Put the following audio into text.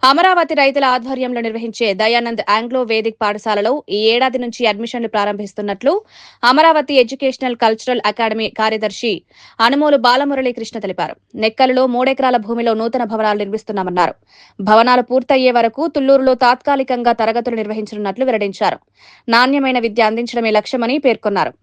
అమరావతి రైతుల ఆధ్వర్యంలో నిర్వహించే దయానంద్ ఆంగ్లో వేదిక్ పాఠశాలలో ఈ ఏడాది నుంచి అడ్మిషన్లు ప్రారంభిస్తున్నట్లు అమరావతి ఎడ్యుకేషనల్ కల్చరల్ అకాడమీ కార్యదర్శి అనుమోలు బాలమురళీకృష్ణ తెలిపారు. నెక్కలలో 3 ఎకరాల భూమిలో నూతన భవనాలు నిర్మిస్తున్నామన్నారు. భవనాలు పూర్తయ్యే వరకు తుళ్లూరులో తాత్కాలికంగా తరగతులు నిర్వహించనున్నట్లు వెల్లడించారు. నాణ్యమైన విద్య అందించడమే లక్ష్యమని పేర్కొన్నారు.